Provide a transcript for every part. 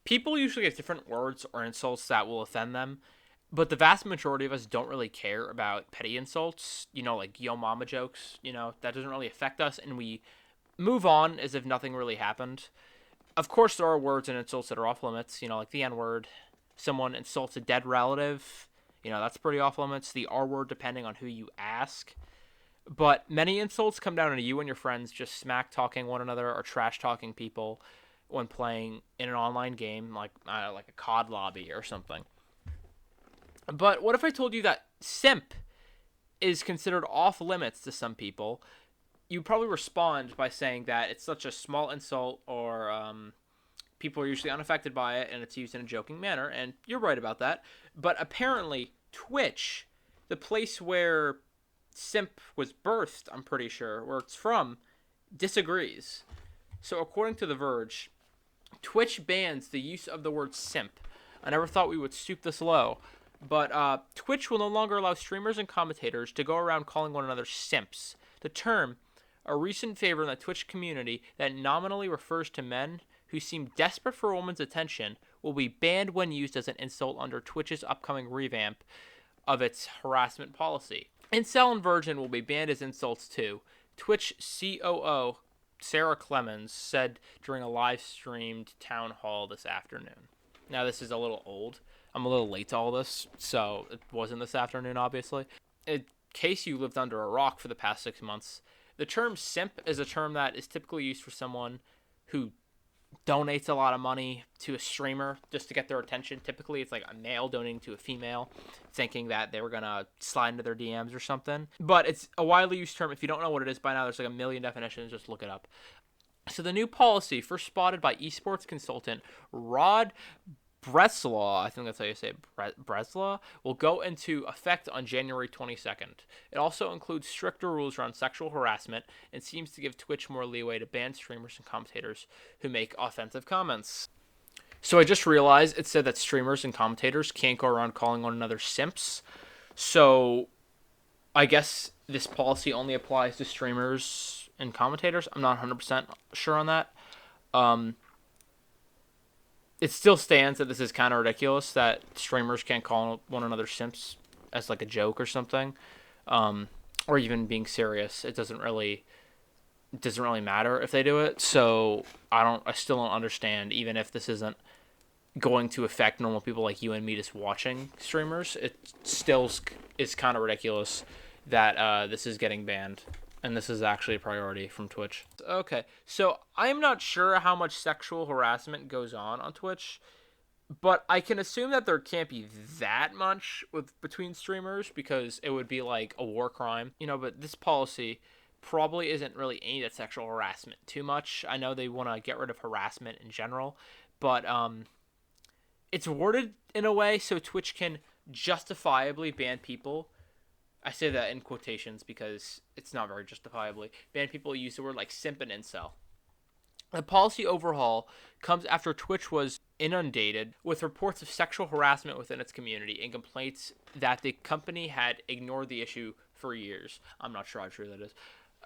People usually have different words or insults that will offend them, but the vast majority of us don't really care about petty insults, like yo mama jokes, that doesn't really affect us, and we move on as if nothing really happened. Of course, there are words and insults that are off limits, like the N word. Someone insults a dead relative, that's pretty off limits. The R word, depending on who you ask. But many insults come down to you and your friends just smack talking one another or trash talking people when playing in an online game like a COD lobby or something. But what if I told you that simp is considered off limits to some people? You probably respond by saying that it's such a small insult, or people are usually unaffected by it and it's used in a joking manner, and you're right about that. But apparently, Twitch, the place where simp was birthed, I'm pretty sure, where it's from, disagrees. So, according to The Verge, Twitch bans the use of the word simp. I never thought we would stoop this low, but Twitch will no longer allow streamers and commentators to go around calling one another simps. The term, a recent favor in the Twitch community that nominally refers to men who seem desperate for a woman's attention, will be banned when used as an insult under Twitch's upcoming revamp of its harassment policy. Incel and virgin will be banned as insults too. Twitch COO Sarah Clemens said during a live streamed town hall this afternoon. Now, this is a little old. I'm a little late to all this, so it wasn't this afternoon, obviously. In case you lived under a rock for the past 6 months, the term simp is a term that is typically used for someone who donates a lot of money to a streamer just to get their attention. Typically, it's like a male donating to a female, thinking that they were going to slide into their DMs or something. But it's a widely used term. If you don't know what it is by now, there's like a million definitions. Just look it up. So the new policy, first spotted by esports consultant Rod Breslaw, I think that's how you say it, Breslaw, will go into effect on January 22nd. It also includes stricter rules around sexual harassment and seems to give Twitch more leeway to ban streamers and commentators who make offensive comments. So I just realized it said that streamers and commentators can't go around calling one another simps. So I guess this policy only applies to streamers and commentators. I'm not 100% sure on that. It still stands that this is kind of ridiculous that streamers can't call one another simps as like a joke or something, or even being serious. It doesn't really matter if they do it. So I still don't understand, even if this isn't going to affect normal people like you and me just watching streamers. It still is kind of ridiculous that this is getting banned. And this is actually a priority from Twitch. Okay, so I'm not sure how much sexual harassment goes on Twitch, but I can assume that there can't be that much between streamers because it would be like a war crime, But this policy probably isn't really aimed at sexual harassment too much. I know they want to get rid of harassment in general, but it's worded in a way so Twitch can justifiably ban people. I say that in quotations because it's not very justifiably. Ban people who use the word like simp and incel. The policy overhaul comes after Twitch was inundated with reports of sexual harassment within its community and complaints that the company had ignored the issue for years. I'm not sure how true that is.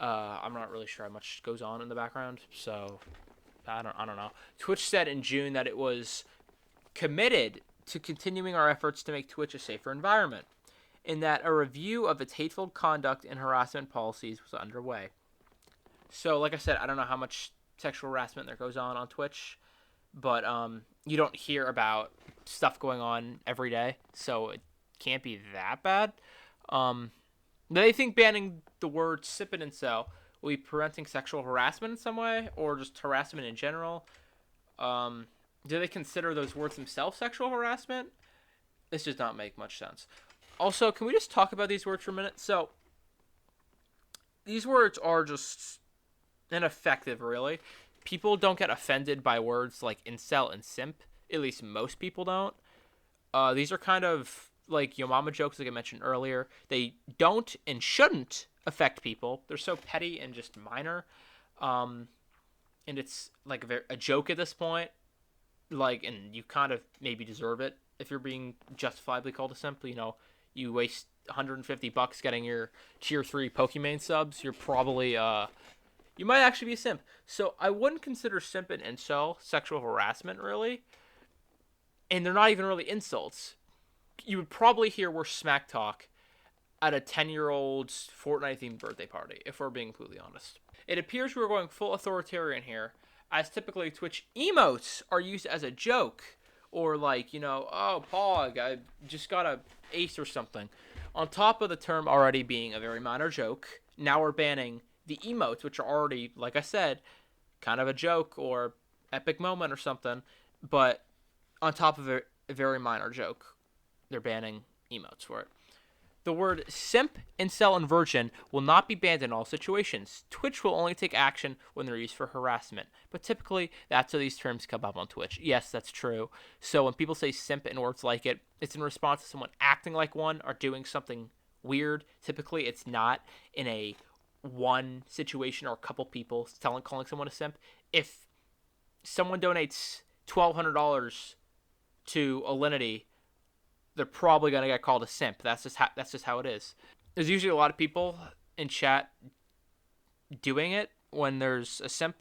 I'm not really sure how much goes on in the background, so I don't know. Twitch said in June that it was committed to continuing our efforts to make Twitch a safer environment, in that a review of its hateful conduct and harassment policies was underway. So, like I said, I don't know how much sexual harassment there goes on Twitch, but you don't hear about stuff going on every day, so it can't be that bad. They think banning the word simp and incel will be preventing sexual harassment in some way, or just harassment in general. Do they consider those words themselves sexual harassment? This does not make much sense. Also, can we just talk about these words for a minute? So, these words are just ineffective, really. People don't get offended by words like incel and simp. At least most people don't. These are kind of like yo mama jokes, like I mentioned earlier. They don't and shouldn't affect people. They're so petty and just minor. And it's like a joke at this point. And you kind of maybe deserve it if you're being justifiably called a simp. You waste $150 getting your tier 3 Pokemon subs, you're probably you might actually be a simp. So I wouldn't consider simp and incel sexual harassment, really. and they're not even really insults. You would probably hear worse smack talk at a 10-year-old's Fortnite themed birthday party, if we're being completely honest. It appears we're going full authoritarian here, as typically Twitch emotes are used as a joke, or like, oh, Pog, I just got a ace or something. On top of the term already being a very minor joke, now we're banning the emotes, which are already, like I said, kind of a joke or epic moment or something, but on top of a very minor joke, they're banning emotes for it. The word simp, incel, and virgin will not be banned in all situations. Twitch will only take action when they're used for harassment. But typically, that's how these terms come up on Twitch. Yes, that's true. So when people say simp and words like it, it's in response to someone acting like one or doing something weird. Typically, it's not in a one situation or a couple people calling someone a simp. If someone donates $1,200 to Alinity, they're probably gonna get called a simp. That's just how it is. There's usually a lot of people in chat doing it when there's a simp,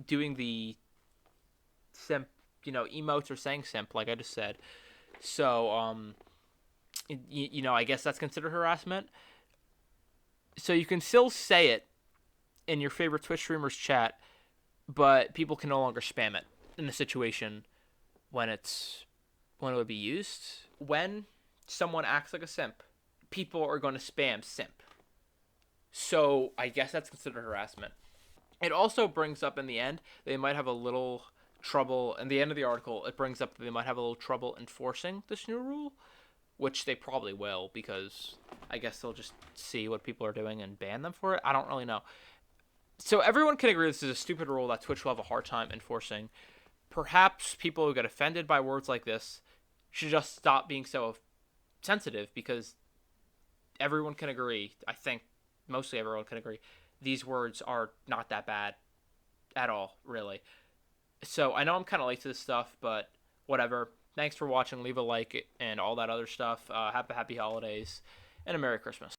doing the simp, emotes or saying simp, like I just said. So, I guess that's considered harassment. So you can still say it in your favorite Twitch streamer's chat, but people can no longer spam it in a situation when it would be used. When someone acts like a simp, people are going to spam simp. So I guess that's considered harassment. It also brings up in the end they might have a little trouble. In the end of the article, it brings up that they might have a little trouble enforcing this new rule, which they probably will, because I guess they'll just see what people are doing and ban them for it. I don't really know. So everyone can agree this is a stupid rule that Twitch will have a hard time enforcing. Perhaps people who get offended by words like this should just stop being so sensitive, because everyone can agree, I think mostly everyone can agree, these words are not that bad at all, really. So I know I'm kind of late to this stuff, but whatever. Thanks for watching. Leave a like and all that other stuff. Happy holidays and a Merry Christmas.